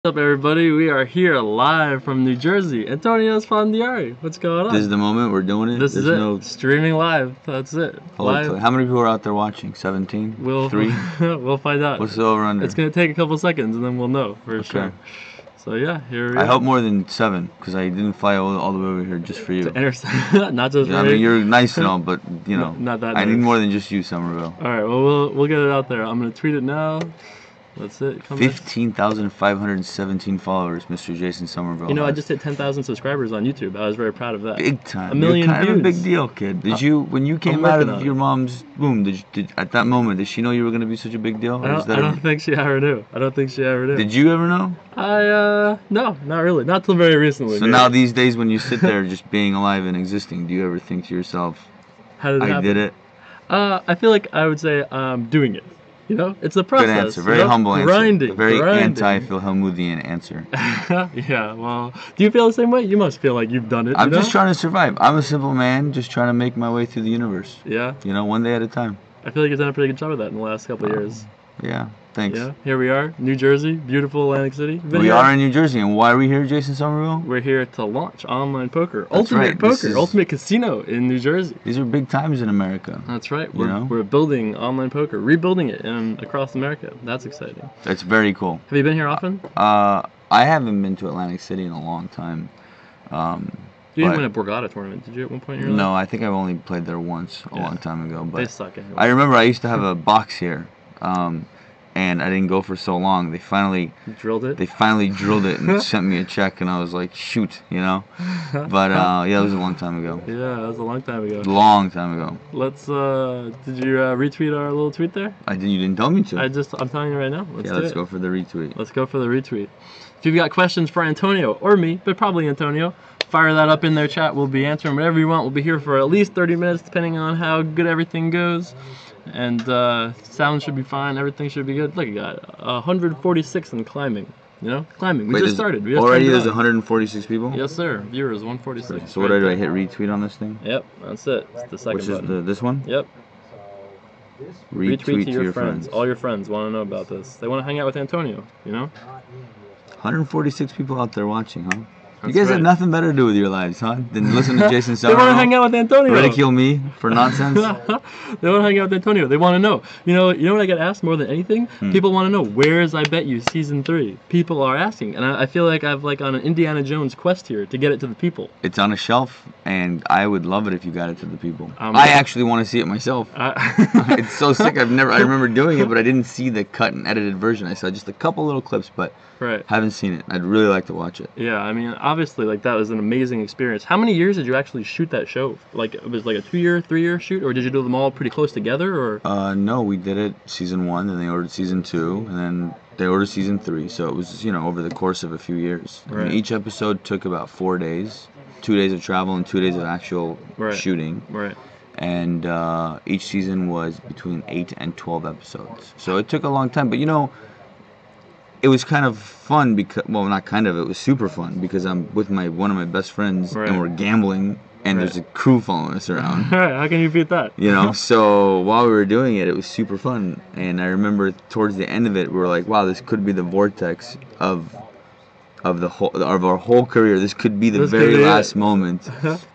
What's up, everybody? We are here live from New Jersey. Antonio Esfandiari, what's going on? This is the moment we're doing it. This is it. Streaming live. That's it. Live. How many people are out there watching? 17? Three? We'll find out. What's the over under? It's gonna take a couple seconds, and then we'll know for sure. So yeah, here we are. I hope more than 7, because I didn't fly all the way over here just for you. Not just for I mean, you're nice and all, but you know, not that. I need more than just you, Somerville. All right. Well, we'll get it out there. I'm gonna tweet it now. That's it. 15,517 followers, Mr. Jason Somerville. You know, I just hit 10,000 subscribers on YouTube. I was very proud of that. Big time. 1 million You're kind views. of a big deal, kid. Did you, when you came out of your mom's womb, at that moment, did she know you were going to be such a big deal? I don't think she ever knew. Did you ever know? No, not really. Not till very recently. So now these days when you sit there just being alive and existing, do you ever think to yourself, how did it happen? I did it? I feel like I would say I'm doing it. You know, it's a process. Good answer. Very humble grinding, answer. Very grinding. anti-Philhelmuthian answer. Yeah, well, do you feel the same way? You must feel like you've done it. I'm just trying to survive. I'm a simple man just trying to make my way through the universe. Yeah. You know, one day at a time. I feel like you've done a pretty good job of that in the last couple of years. Yeah, thanks. Yeah, here we are, New Jersey, beautiful Atlantic City. We are in New Jersey, and why are we here, Jason Somerville? We're here to launch online poker. That's right. Poker, Ultimate Casino in New Jersey. These are big times in America. That's right. We're building online poker, rebuilding it across America. That's exciting. That's very cool. Have you been here often? I haven't been to Atlantic City in a long time. You didn't win a Borgata tournament, did you, at one point in your life? No, I think I've only played there once a long time ago. But they suck anyway. I remember I used to have a box here, and I didn't go for so long. They finally drilled it. They finally drilled it and sent me a check, and I was like, shoot, you know. But yeah, it was a long time ago. Yeah, that was a long time ago. Long time ago. Let's. Did you retweet our little tweet there? I did. You didn't tell me to. I'm telling you right now. Let's go for the retweet. Let's go for the retweet. If you've got questions for Antonio or me, but probably Antonio, fire that up in their chat. We'll be answering whatever you want. We'll be here for at least 30 minutes, depending on how good everything goes. And sound should be fine. Everything should be good. Look, I got 146 and climbing. You know, climbing. We just started. Already there's 146 people? Yes, sir. Viewers, 146. So what do I hit retweet on this thing? Yip, that's it. It's the second button. Which is this one? Yep. Retweet to your friends. All your friends want to know about this. They want to hang out with Antonio, you know? 146 people out there watching, huh? You guys have nothing better to do with your lives, huh? Than listen to Jason Somerville. They want to hang out with Antonio. Ridicule me for nonsense. They want to hang out with Antonio. They want to know. You know what I get asked more than anything? People want to know, where's I Bet You Season 3? People are asking. And I feel like I've on an Indiana Jones quest here to get it to the people. It's on a shelf, and I would love it if you got it to the people. I actually want to see it myself. It's so sick. I remember doing it, but I didn't see the cut and edited version. I saw just a couple little clips, but haven't seen it. I'd really like to watch it. Yeah, I mean, obviously, that was an amazing experience. How many years did you actually shoot that show? It was a 2-year, 3-year shoot, or did you do them all pretty close together, or? No, we did it season 1, then they ordered season 2, and then they ordered season 3. So it was, over the course of a few years. Right. I mean, each episode took about 4 days, 2 days of travel and 2 days of actual shooting. Right. And each season was between 8 and 12 episodes. So it took a long time, but it was kind of fun because, well, not kind of, it was super fun because I'm with one of my best friends and we're gambling and there's a crew following us around. How can you beat that? So while we were doing it, it was super fun. And I remember towards the end of it, we were like, wow, this could be the vortex of our whole career. This could be the very last moment.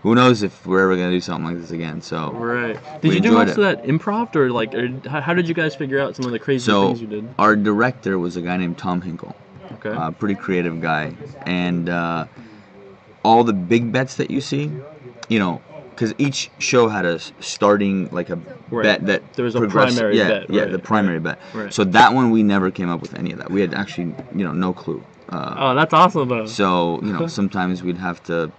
Who knows if we're ever gonna do something like this again? So Did you do most of that improv, or how did you guys figure out some of the crazy things you did? Our director was a guy named Tom Hinkle. Okay. Pretty creative guy, and all the big bets that you see, because each show had a starting a bet that there was a primary bet. The primary bet. Right. So that one we never came up with any of that. We had actually no clue. Oh, that's awesome though. So sometimes we'd have to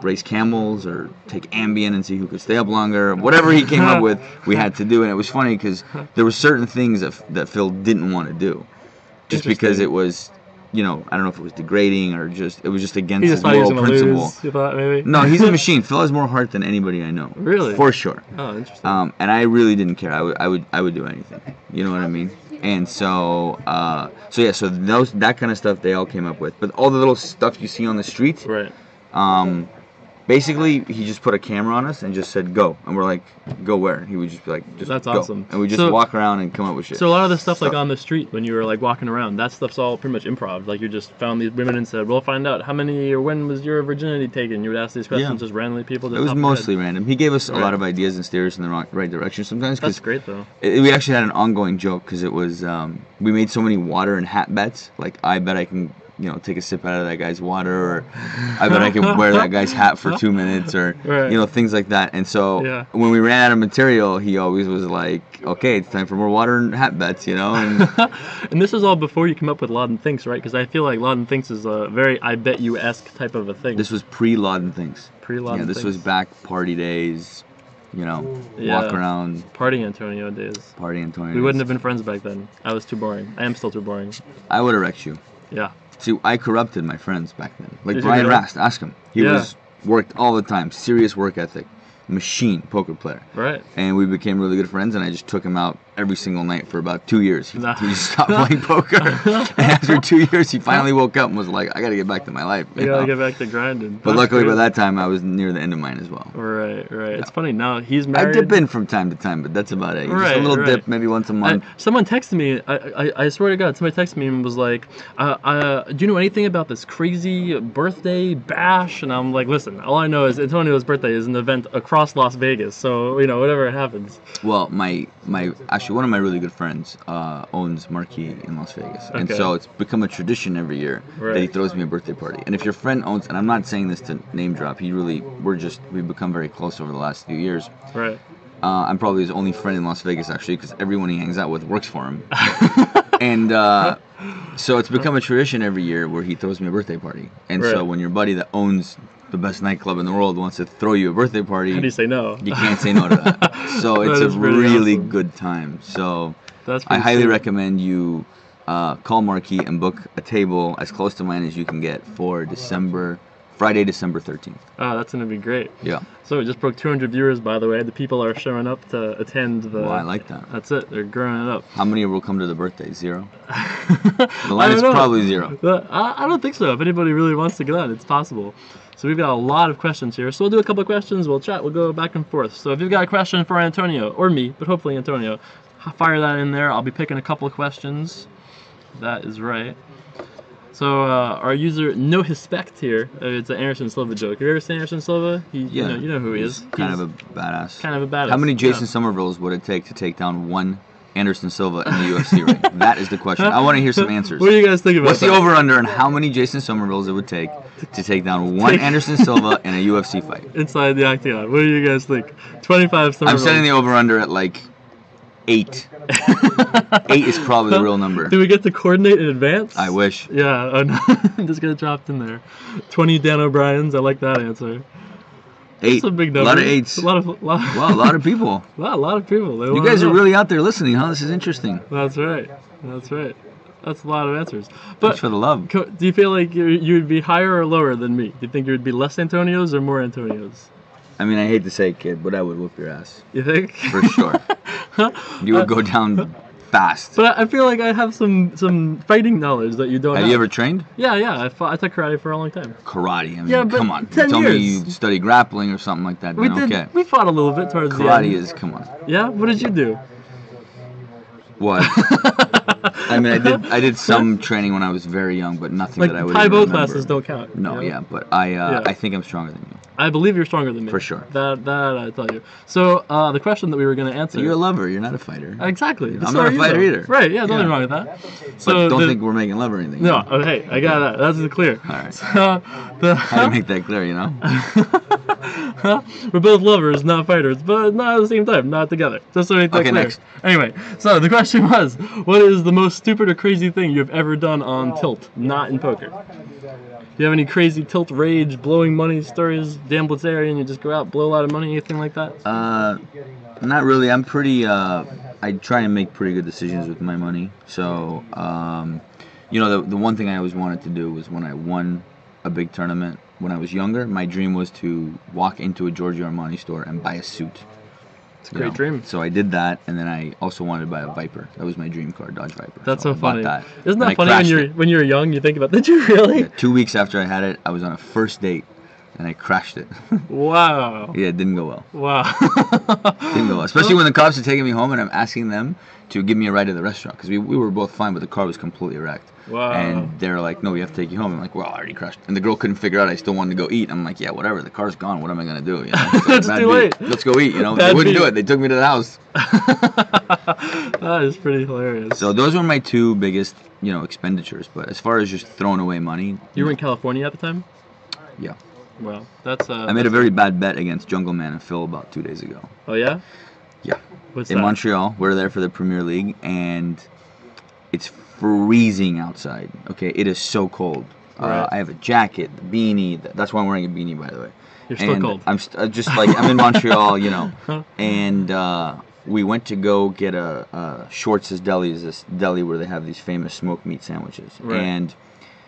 race camels or take Ambien and see who could stay up longer. Whatever he came up with, we had to do, and it was funny because there were certain things that Phil didn't want to do, just because it was. I don't know if it was degrading or it was just against his moral principle. You thought maybe? No, he's a machine. Phil has more heart than anybody I know. Really? For sure. Oh, interesting. And I really didn't care. I would do anything. You know what I mean? And so that kind of stuff they all came up with. But all the little stuff you see on the street, Basically, he just put a camera on us and just said, go. And we're like, go where? And he would just be like, just That's go. awesome. And we just walk around and come up with shit. So a lot of the stuff like on the street when you were like walking around, that stuff's all pretty much improv. Like you just found these women and said, we'll find out how many or when was your virginity taken. You would ask these questions just randomly. People just it was mostly random. He gave us a lot of ideas and steered us in the right direction sometimes. That's great though. We actually had an ongoing joke because it was, we made so many water and hat bets. Like, I bet I can, take a sip out of that guy's water, or I bet I can wear that guy's hat for 2 minutes, or, things like that. And so when we ran out of material, he always was like, okay, it's time for more water and hat bets, And, and this is all before you come up with Laden Thinks, right? Because I feel like Laden Thinks is a very I bet you-esque type of a thing. This was pre-Laden Thinks. Pre-Laden Thinks. This was back party days, walk around. Party Antonio days. Party Antonio We wouldn't have been friends back then. I was too boring. I am still too boring. I would have wrecked you. Yeah. See, I corrupted my friends back then. Like Did Brian you really? Rast, ask him. He worked all the time, serious work ethic, machine poker player. Right. And we became really good friends, and I just took him out every single night for about 2 years. He just stopped playing poker. And after 2 years, he finally woke up and was like, I got to get back to my life. I got to get back to grinding. But luckily by that time, I was near the end of mine as well. Right. It's funny, now he's married. I dip in from time to time, but that's about it. Just a little dip, maybe once a month. Someone texted me, I swear to God, somebody texted me and was like, do you know anything about this crazy birthday bash? And I'm like, listen, all I know is Antonio's birthday is an event across Las Vegas, so, whatever happens. Well, actually, one of my really good friends owns Marquee in Las Vegas. And so it's become a tradition every year that he throws me a birthday party. And if your friend owns, and I'm not saying this to name drop, we've become very close over the last few years. Right. I'm probably his only friend in Las Vegas, actually, because everyone he hangs out with works for him. And so it's become a tradition every year where he throws me a birthday party. And so when your buddy that owns the best nightclub in the world wants to throw you a birthday party, how do you say no? You can't say no to that. So it's a really good time. So I highly recommend you call Marquee and book a table as close to mine as you can get for Friday, December 13th. Oh, that's going to be great. Yeah. So we just broke 200 viewers, by the way. The people are showing up to attend the... Well, I like that. That's it. They're growing it up. How many will come to the birthday? 0? The line is probably 0. I don't think so. If anybody really wants to get on, it's possible. So we've got a lot of questions here. So we'll do a couple of questions. We'll chat. We'll go back and forth. So if you've got a question for Antonio, or me, but hopefully Antonio, fire that in there. I'll be picking a couple of questions. That is right. So our user No Hispect here, it's an Anderson Silva joke. Have you ever seen Anderson Silva? You know who he is. Kind of a badass. Kind of a badass. How many Jason Somervilles would it take to take down one Anderson Silva in the UFC ring? That is the question. I want to hear some answers. What do you guys think about What's the over-under and how many Jason Somervilles it would take to take down one Anderson Silva in a UFC fight? Inside the octagon. What do you guys think? 25 Somervilles. I'm setting the over-under at like 8. 8 is probably the real number. Do we get to coordinate in advance? I wish. Yeah, oh no. Just get it dropped in there. 20 Dan O'Briens. I like that answer. 8. That's a big number. A lot of 8s. Wow, a lot of people. Wow, a lot of people. You guys are really out there listening, huh? This is interesting. That's right. That's a lot of answers. But thanks for the love. Do you feel like you'd be higher or lower than me? Do you think you would be less Antonios or more Antonios? I mean, I hate to say it, kid, but I would whoop your ass. You think? For sure. You would go down fast. But I feel like I have some fighting knowledge that you don't have. Have you ever trained? Yeah. I took karate for a long time. Karate? I mean, yeah, but come on. 10 Tell years. me you study grappling or something like that. Okay. We fought a little bit towards the end. Karate is, come on. Yeah? What did you do? What? I mean, I did some training when I was very young, but nothing that I would remember. remember. Taekwondo classes don't count. No, yeah, but I think I'm stronger than you. I believe you're stronger than me. For sure. That I tell you. So the question that we were going to answer. You're a lover. You're not a fighter. Exactly. I'm not a fighter either. Right. Yeah. Nothing wrong with that. So don't think we're making love or anything. No. Okay. I got that. That's clear. All right. So, how do you make that clear? We're both lovers, not fighters, but not at the same time, not together. Just to make that clear. Next. Anyway, so the question was, what is the most stupid or crazy thing you've ever done on tilt, not in poker? Do you have any crazy tilt rage, blowing money stories, Dan Blitzarian, you just go out, blow a lot of money, anything like that? Not really. I'm pretty, I try and make pretty good decisions with my money. So, the one thing I always wanted to do was when I won a big tournament when I was younger, my dream was to walk into a Giorgio Armani store and buy a suit. It's a great dream. So I did that, and then I also wanted to buy a Viper. That was my dream car, Dodge Viper. That's so funny. That. Isn't that funny when you're young? You think about. Did you really? Yeah, 2 weeks after I had it, I was on a first date, and I crashed it. Wow. Yeah, it didn't go well. Wow. Didn't go well. Especially when the cops are taking me home and I'm asking them to give me a ride to the restaurant because we were both fine, but the car was completely wrecked. Wow. And they're like, no, we have to take you home. I'm like, well, I already crashed. And the girl couldn't figure out I still wanted to go eat. I'm like, yeah, whatever. The car's gone. What am I going to do? You know? It's too late. Let's go eat. You know, Bad they wouldn't beat. do it. They took me to the house. That is pretty hilarious. So those were my two biggest, expenditures. But as far as just throwing away money. You were in California at the time? Yeah. Well, that's I made a very bad bet against Jungle Man and Phil about 2 days ago. Oh, yeah? Yeah. What's in that? Montreal. We're there for the Premier League, and it's freezing outside. Okay, it is so cold. Right. I have a jacket, the beanie. That's why I'm wearing a beanie, by the way. You're still and cold. I'm just like I'm in Montreal, and we went to go get a Schwartz's Deli, is this deli where they have these famous smoked meat sandwiches, Right. and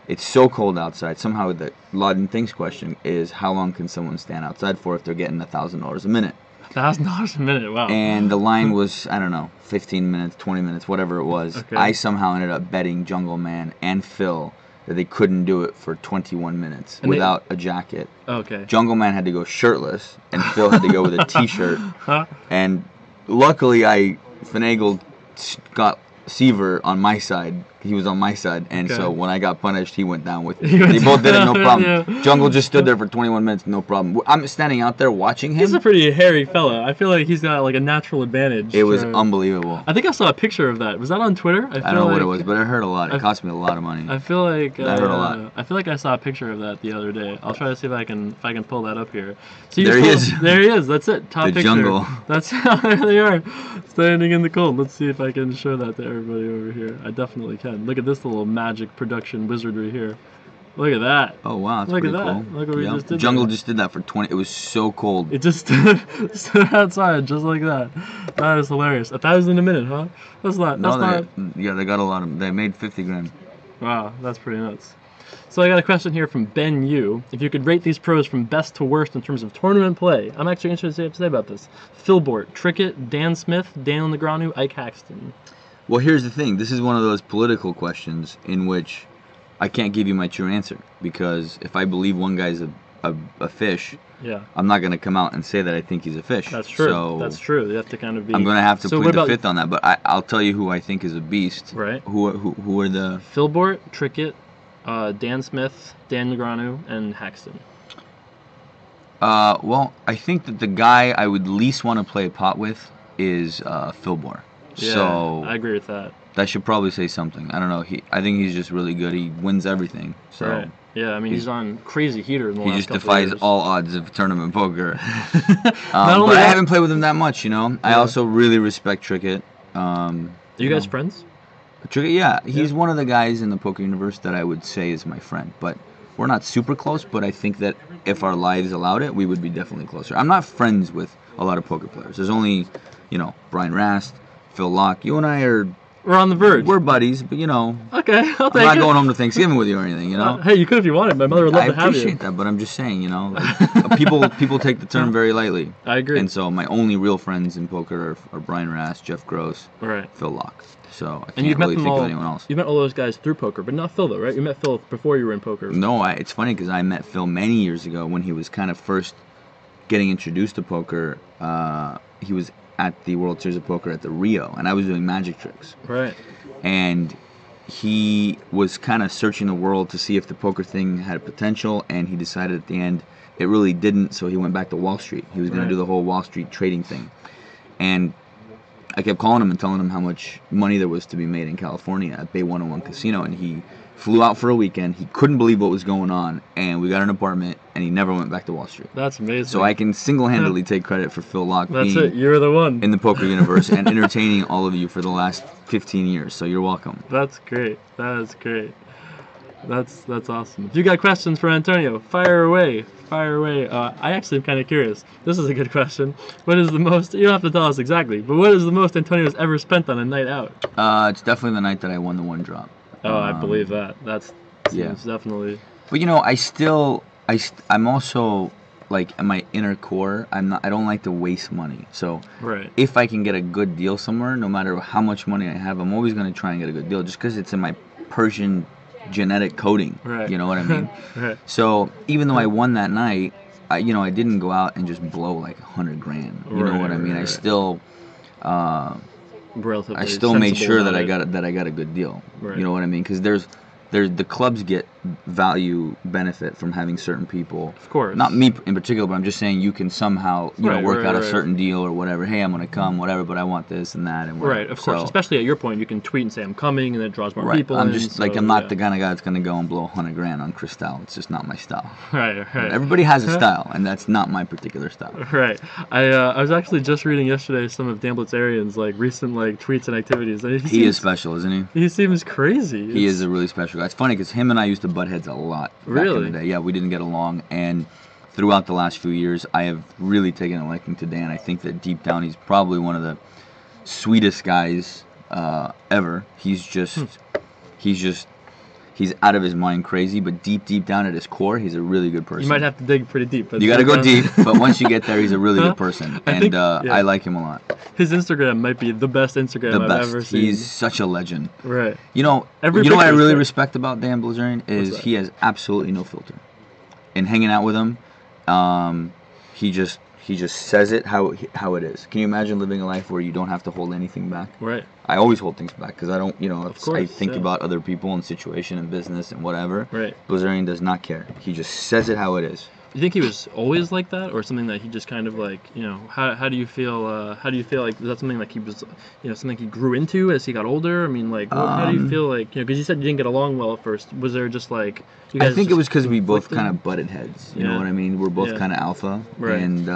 it's so cold outside. Somehow the Laden Things question is how long can someone stand outside for if they're getting $1,000 a minute? $1,000 a minute, wow. And the line was, I don't know, 15 minutes, 20 minutes, whatever it was. Okay. I somehow ended up betting Jungle Man and Phil that they couldn't do it for 21 minutes And without a jacket. Okay. Jungle Man had to go shirtless, and Phil had to go with a t-shirt. Huh? And luckily I finagled Scott Seaver on my side. He was on my side, and Okay. so when I got punished, he went down with me. He went They both did it, no down, problem. yeah. Jungle just stood there for 21 minutes, no problem. I'm standing out there watching him. He's a pretty hairy fella. I feel like he's got like a natural advantage. It was for- unbelievable. I think I saw a picture of that. Was that on Twitter? I don't know what it was, but it hurt a lot. It I- cost me a lot of money. I feel like That hurt a lot. I feel like I saw a picture of that the other day. I'll try to see if I can pull that up here. So There he is. There he is. That's it. Top The picture. jungle. That's there they are, standing in the cold. Let's see if I can show that to everybody over here. I definitely can. Look at this little magic production wizardry here. Look at that. Oh wow, that's Look at pretty that. cool. Look what we just did Jungle there. just did that for 20. It was so cold. It just stood outside just like that. That is hilarious. 1,000 a minute, huh? That's not. No, That's they, not. yeah, they got a lot of. They made 50 grand. Wow, that's pretty nuts. So I got a question here from Ben Yu. If you could rate these pros from best to worst in terms of tournament play, I'm actually interested to say about this. Phil Bort, Trickett, Dan Smith, Daniel Negreanu, Ike Haxton. Well, here's the thing. This is one of those political questions in which I can't give you my true answer because if I believe one guy's a fish, Yeah, I'm not going to come out and say that I think he's a fish. that's true. So That's true. You have to kind of be. I'm going to have to So plead what the about- fifth on that. But I'll tell you who I think is a beast. Right. Who are the? Phil Bort, Trickett, Dan Smith, Dan Negreanu, and Haxton. Well, I think that the guy I would least want to play a pot with is Phil Bort. Yeah, So I agree with that. that should probably say something. I don't know. I think he's just really good. He wins everything. So Right. Yeah, I mean he's on crazy heater in the he last just couple defies years. all odds of tournament poker. Not only but I that- haven't played with him that much, I Yeah. also really respect Trickett. Are you guys know. friends? Trickett, yeah, he's one of the guys in the poker universe that I would say is my friend. But we're not super close. But I think that if our lives allowed it, we would be definitely closer. I'm not friends with a lot of poker players. There's only, Brian Rast, Phil Locke. You and I are. We're on the verge. We're buddies, but Okay, I'll I'm take not it. going home to Thanksgiving with you or anything, Hey, you could if you wanted. My mother would love I to have you. appreciate that, but I'm just saying, people take the term very lightly. I agree. And so my only real friends in poker are Brian Rast, Jeff Gross, Right. Phil Locke. So I And can't you've met really them think all. of anyone else. You met all those guys through poker, but not Phil though, right? You met Phil before you were in poker. No, it's funny because I met Phil many years ago when he was kind of first getting introduced to poker. He was at the World Series of Poker at the Rio, and I was doing magic tricks. Right. And he was kind of searching the world to see if the poker thing had potential, and he decided at the end it really didn't, so he went back to Wall Street. He was going Right. to do the whole Wall Street trading thing. And I kept calling him and telling him how much money there was to be made in California at Bay 101 Casino, and he flew out for a weekend. He couldn't believe what was going on, and we got an apartment, and he never went back to Wall Street. That's amazing. So I can single-handedly take credit for Phil Locke That's being it. You're the one. in the poker universe and entertaining all of you for the last 15 years. So you're welcome. That's great. That is great. That's awesome. If you got questions for Antonio, fire away. Fire away. I actually am kind of curious. This is a good question. What is the most? You don't have to tell us exactly, but what is the most Antonio's ever spent on a night out? It's definitely the night that I won the one drop. Oh, I believe that. That's yeah. definitely. But I'm also like in my inner core, I don't like to waste money. So Right. if I can get a good deal somewhere, no matter how much money I have, I'm always going to try and get a good deal just because it's in my Persian genetic coding. Right. You know what I mean? Right. So even though I won that night, I didn't go out and just blow like 100 grand. You know what I mean? I still, Relatively I still made sensible sure that about I got a good deal. Right. You know what I mean? Because the clubs get value benefit from having certain people. Of course. Not me in particular, but I'm just saying you can somehow work out a right. certain deal or whatever. Hey, I'm gonna come, whatever, but I want this and that and whatever. Right, of course. Especially at your point, you can tweet and say I'm coming, and it draws more people. I'm in, just so, I'm not the kind of guy that's gonna go and blow 100 grand on Cristal. It's just not my style. Right. Everybody has a style, and that's not my particular style. Right. I was actually just reading yesterday some of Dan Blitzarian's recent tweets and activities. And he is special, isn't he? He seems crazy. He is a really special guy. It's funny because him and I used to butt heads a lot back in the day. Yeah, we didn't get along, and throughout the last few years, I have really taken a liking to Dan. I think that deep down, he's probably one of the sweetest guys ever. He's out of his mind crazy, but deep down at his core, he's a really good person. You might have to dig pretty deep. You got to go deep, but once you get there, he's a really good person, and I like him a lot. His Instagram might be the best Instagram I've ever seen. He's such a legend. Right. You know what I really respect about Dan Blizzard is he has absolutely no filter. In hanging out with him, he just says it how it is. Can you imagine living a life where you don't have to hold anything back? Right. I always hold things back because I don't, I think yeah. about other people and situation and business and whatever. Right. Blizzarian does not care. He just says it how it is. You think he was always like that, or something that he just kind of how do you feel? How do you feel like is that something like he was, something he grew into as he got older? I mean, how do you feel because you said you didn't get along well at first. Was there just you guys? I think it was because we both kind of butted heads. You know what I mean? We're both kind of alpha, right. And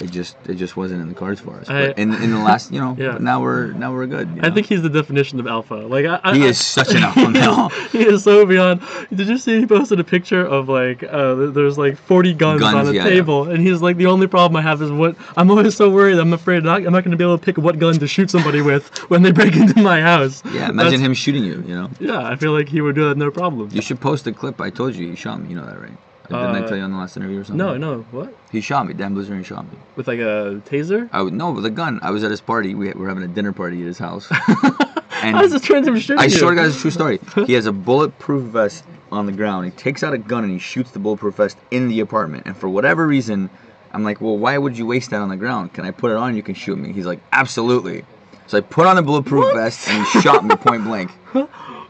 it just wasn't in the cards for us. But in the last, now we're good. I think he's the definition of alpha. He is such an alpha male. He is so beyond. Did you see he posted a picture of there's 40 guns on a table, and he's like, the only problem I have is I'm always so worried. I'm afraid I'm not going to be able to pick what gun to shoot somebody with when they break into my house. Yeah, imagine him shooting you. Yeah, I feel like he would do that no problem. You should post a clip. I told you he shot me. You know that, right? Didn't I tell you on the last interview or something? No, what? He shot me. Dan Blizzard shot me. With a taser? No, with a gun. I was at his party. We were having a dinner party at his house. And how is this trans him shooting I swear to God, it's a true story. He has a bulletproof vest on the ground. He takes out a gun and he shoots the bulletproof vest in the apartment. And for whatever reason, I'm like, well, why would you waste that on the ground? Can I put it on and you can shoot me? He's like, absolutely. So I put on the bulletproof vest and he shot me point blank.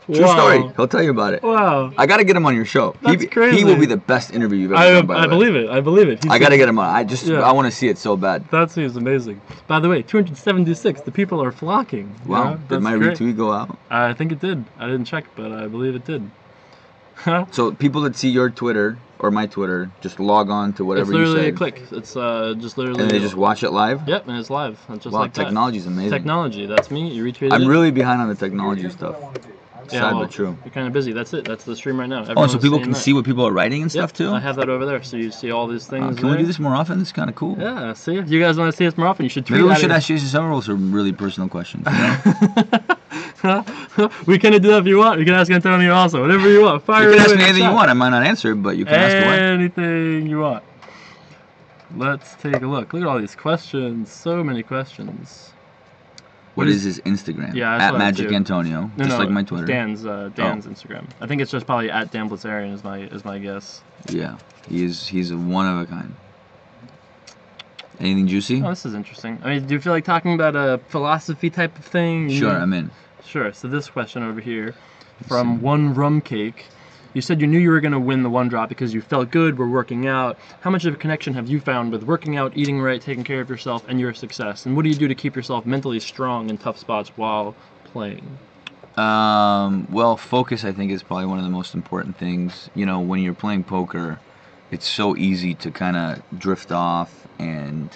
True story. He'll tell you about it. Wow. I got to get him on your show. That's crazy. He will be the best interview you've ever done, by the way. I believe it. I got to get him on. I want to see it so bad. That seems amazing. By the way, 276. The people are flocking. Wow. Did my retweet go out? I think it did. I didn't check, but I believe it did. So people that see your Twitter or my Twitter just log on to whatever you say. It's literally a click. It's just literally. And they just watch it live? Yep, and it's live. It's just wow, technology's amazing. Technology. That's me. You retweeted it. I'm really behind on the technology stuff. Yeah, but true. You're kind of busy. That's it. That's the stream right now. Everyone's so people can see what people are writing and stuff too? I have that over there, so you see all these things. Can we do this more often? This is kind of cool. Yeah, see? If you guys want to see us more often, you should tweet. Maybe we should ask Jason several some really personal questions. We can do that if you want. You can ask Antonio also. Whatever you want. You can ask me anything you want. I might not answer it, but you can ask away. Anything you want. Let's take a look. Look at all these questions. So many questions. What is his Instagram? Yeah, at Magic Antonio, just like my Twitter. Dan's Instagram. I think it's just probably at Dan Blitzarian is my guess. Yeah, he's a one of a kind. Anything juicy? Oh, this is interesting. I mean, do you feel like talking about a philosophy type of thing? Sure, I'm in. Sure. So this question over here, from One Rum Cake. You said you knew you were going to win the one drop because you felt good, were working out. How much of a connection have you found with working out, eating right, taking care of yourself, and your success? And what do you do to keep yourself mentally strong in tough spots while playing? Well, focus, I think, is probably one of the most important things. When you're playing poker, it's so easy to kind of drift off. And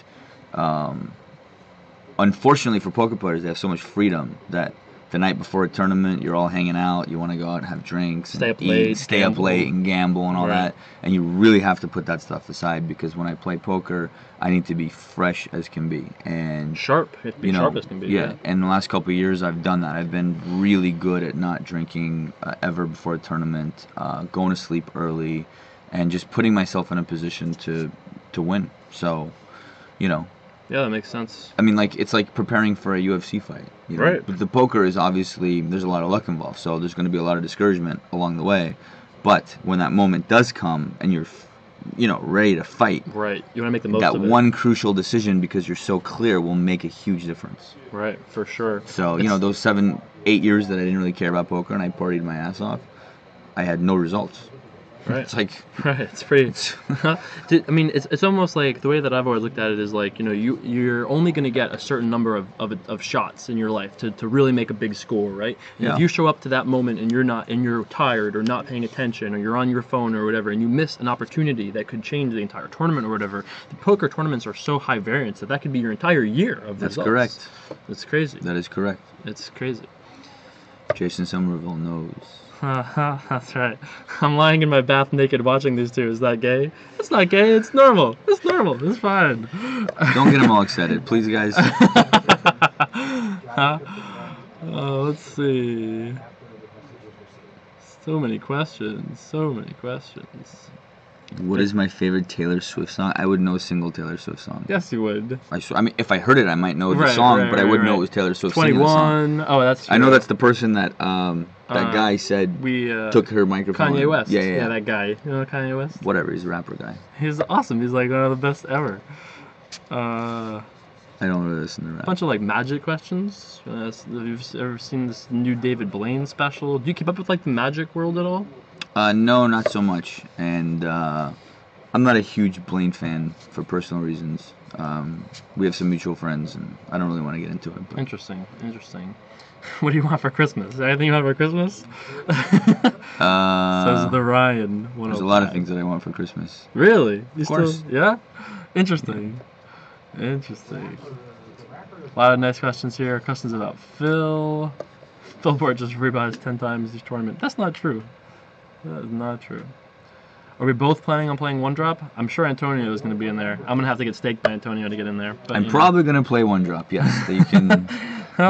unfortunately for poker players, they have so much freedom that the night before a tournament, you're all hanging out. You want to go out and have drinks, stay up late, and gamble and all that. And you really have to put that stuff aside because when I play poker, I need to be fresh as can be and sharp. You have to be sharp as can be. Yeah. And the last couple of years, I've done that. I've been really good at not drinking ever before a tournament, going to sleep early, and just putting myself in a position to win. So, Yeah, that makes sense. I mean, it's like preparing for a UFC fight. Right. But the poker is obviously, there's a lot of luck involved, so there's going to be a lot of discouragement along the way. But when that moment does come and you're ready to fight. Right. You want to make the most That of it. one crucial decision, because you're so clear, will make a huge difference. Right, for sure. So, those 7, 8 years that I didn't really care about poker and I partied my ass off, I had no results. Right. It's like... Right, it's pretty... I mean, it's almost like, the way that I've always looked at it is like, you're only going to get a certain number of shots in your life to really make a big score, right? And if you show up to that moment and you're tired or not paying attention or you're on your phone or whatever and you miss an opportunity that could change the entire tournament or whatever, the poker tournaments are so high variance that could be your entire year of results. That's correct. It's crazy. That is correct. It's crazy. Jason Somerville knows. That's right. I'm lying in my bath naked watching these two. Is that gay? It's not gay. It's normal. It's normal. It's fine. Don't get them all excited, please, guys. Let's see. So many questions. So many questions. What is my favorite Taylor Swift song? I would know a single Taylor Swift song. Yes, you would. I mean, if I heard it, I might know the song, but I wouldn't know it was Taylor Swift singing the song. 21. Oh, that's true. I know that's the person that that guy said took her microphone. Kanye West. Yeah, that guy. You know Kanye West? Whatever, he's a rapper guy. He's awesome. He's like one of the best ever. I don't really listen to rap. A bunch of like magic questions. Have you ever seen this new David Blaine special? Do you keep up with like the magic world at all? No, not so much. And I'm not a huge Blaine fan for personal reasons. We have some mutual friends, and I don't really want to get into it. But. Interesting. What do you want for Christmas? Is there anything you want for Christmas? Says the Ryan. There's a lot of things that I want for Christmas. Really? Of course. Yeah? Interesting. A lot of nice questions here. Questions about Phil. Billboard just rebuys 10 times each tournament. That's not true. That is not true. Are we both planning on playing one drop? I'm sure Antonio is going to be in there. I'm going to have to get staked by Antonio to get in there. But, I'm probably going to play one drop, yes. You can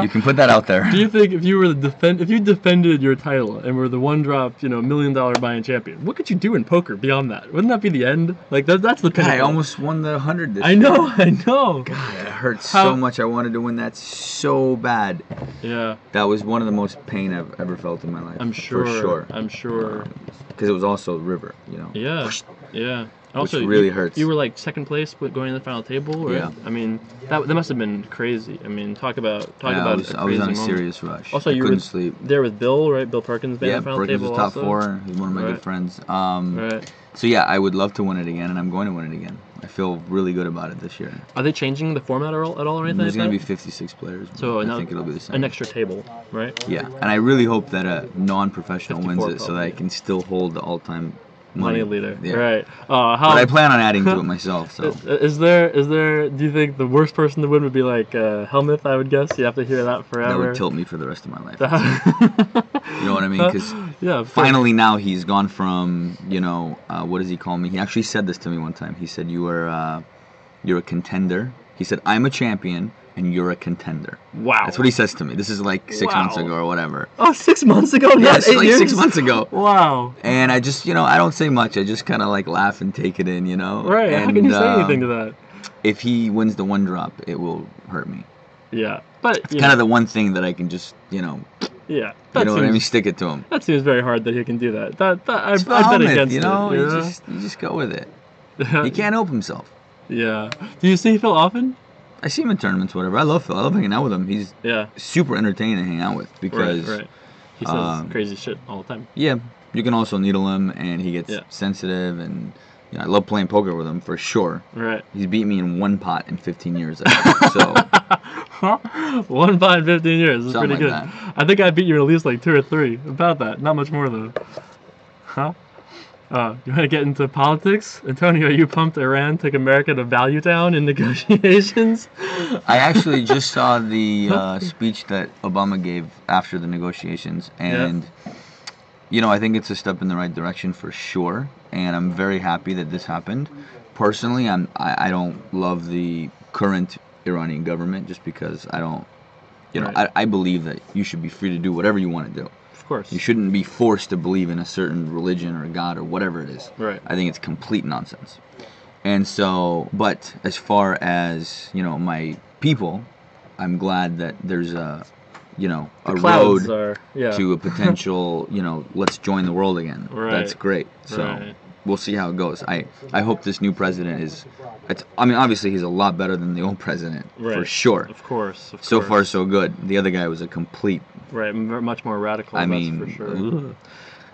you can put that out there. Do you think if you were if you defended your title and were the one drop, $1 million buy-in champion, what could you do in poker beyond that? Wouldn't that be the end? Like that's the pinnacle. I almost won the 100 this year. I know. God, it hurt so much. I wanted to win that so bad. Yeah. That was one of the most pain I've ever felt in my life. I'm sure. For sure. I'm sure. Because it was also river, Yeah. Yeah. Also, which really hurts. You were like second place going to the final table, right? Yeah. I mean, that must have been crazy. I mean, talk about I was on a serious rush. Also, you couldn't were sleep. there with Bill, right? Bill Perkins being the final Perkins table was top also. 4. He's one of my good friends. Right. So yeah, I would love to win it again, and I'm going to win it again. I feel really good about it this year. Are they changing the format at all or anything? There's like going to that? be 56 players. So I think it'll be the same. An extra table, right? Yeah, and I really hope that a non-professional wins it, so that I probably. can still hold the all-time Money leader. Yeah. Right. But I plan on adding to it myself. So. Is there? Do you think the worst person to win would be like Helmuth? I would guess you have to hear that forever. That would tilt me for the rest of my life. You know what I mean? Because finally now he's gone from what does he call me? He actually said this to me one time. He said you're a contender. He said I'm a champion and you're a contender. Wow. That's what he says to me. This is like 6 months ago or whatever. Oh, 6 months ago? Yeah, Not it's 8 like years? 6 months ago. Wow. And I just, I don't say much. I just kind of like laugh and take it in, Right. And, how can you say anything to that? If he wins the one drop, it will hurt me. Yeah. But it's kind of the one thing that I can just, Yeah. You know what I mean? Stick it to him. That seems very hard that he can do that. I bet against it. You just go with it. He can't help himself. Yeah. Do you see Phil often? I see him in tournaments, whatever. I love Phil. I love hanging out with him. He's super entertaining to hang out with because right. He says crazy shit all the time. Yeah. You can also needle him, and he gets sensitive, and I love playing poker with him for sure. Right. He's beat me in one pot in 15 years. I think, so. One pot in 15 years. That's pretty good. That. I think I beat you at least like 2 or 3. About that. Not much more though. Huh? You want to get into politics? Antonio, you pumped Iran took America to Value Town in negotiations? I actually just saw the speech that Obama gave after the negotiations, and I think it's a step in the right direction for sure, and I'm very happy that this happened. Personally, I don't love the current Iranian government just because I don't, I believe that you should be free to do whatever you want to do. Of course. You shouldn't be forced to believe in a certain religion or God or whatever it is. Right. I think it's complete nonsense. And so, but as far as, my people, I'm glad that there's a road to a potential, let's join the world again. Right. That's great. So, we'll see how it goes. I hope this new president is. I mean, obviously he's a lot better than the old president, for sure. Of course. So far, so good. The other guy was a complete. Right, much more radical. I mean, that's for sure.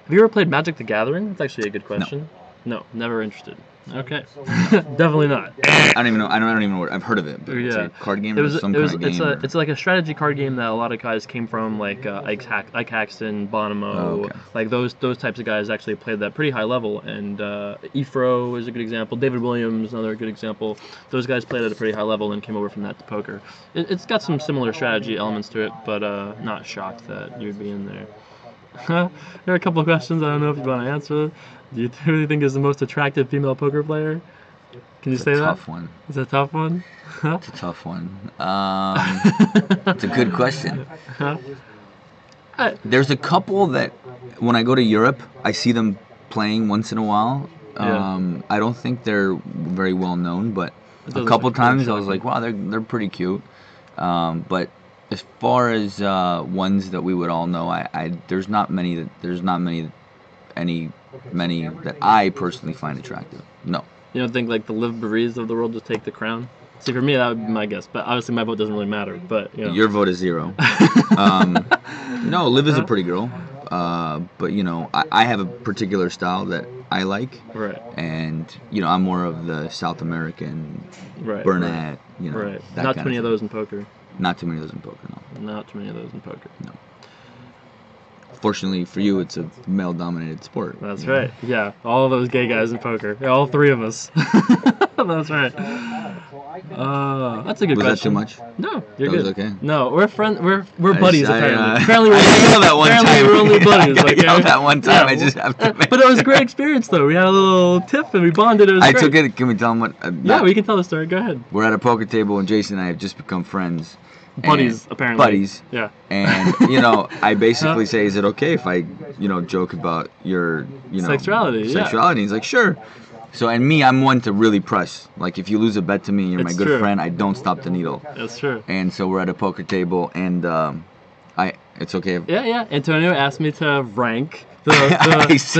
Have you ever played Magic the Gathering? That's actually a good question. No, never interested. Okay, definitely not. I don't even know. I don't even know. I've heard of it. But it's a card game or some kind of game. It's like a strategy card game that a lot of guys came from, like Ike Haxton, Bonomo, like those types of guys actually played that pretty high level. And Ifro is a good example. David Williams, another good example. Those guys played at a pretty high level and came over from that to poker. It's got some similar strategy elements to it, but not shocked that you'd be in there. There are a couple of questions. I don't know if you want to answer. Do you really think is the most attractive female poker player? Can you say that? Tough one. It's a tough one. It's a tough one. It's a good question. There's a couple that when I go to Europe, I see them playing once in a while. I don't think they're very well known, but a couple times I was like, wow, they're pretty cute. But as far as ones that we would all know, there's not many that I personally find attractive. No. You don't think like the Liv Barees of the world just take the crown? See, for me, that would be my guess. But obviously, my vote doesn't really matter. But you know. Your vote is 0. No, Liv is a pretty girl. But you know, I have a particular style that I like. Right. And you know, I'm more of the South American Burnett. You know. Right. Not too many of those in poker. Not too many of those in poker. No. Not too many of those in poker. No. Fortunately for you, it's a male-dominated sport. That's right. Yeah, all of those gay guys in poker. Yeah, all 3 of us. That's right. That's a good question. Was that too much? No, you're good. Was okay. No, we're friends. We're buddies apparently. Apparently we're only buddies. I know that one time. I just have to. But it was a great experience though. We had a little tiff and we bonded. It was great. I took it. Can we tell them what? Yeah, we can tell the story. Go ahead. We're at a poker table and Jason and I have just become friends. Buddies, apparently. Buddies. Yeah. And, you know, I basically say, is it okay if I, you know, joke about your, you know. Sexuality, yeah. He's like, sure. So, and me, I'm one to really press. Like, if you lose a bet to me and you're my good friend, I don't stop the needle. That's true. And so we're at a poker table and it's okay if. Yeah. Antonio asked me to rank the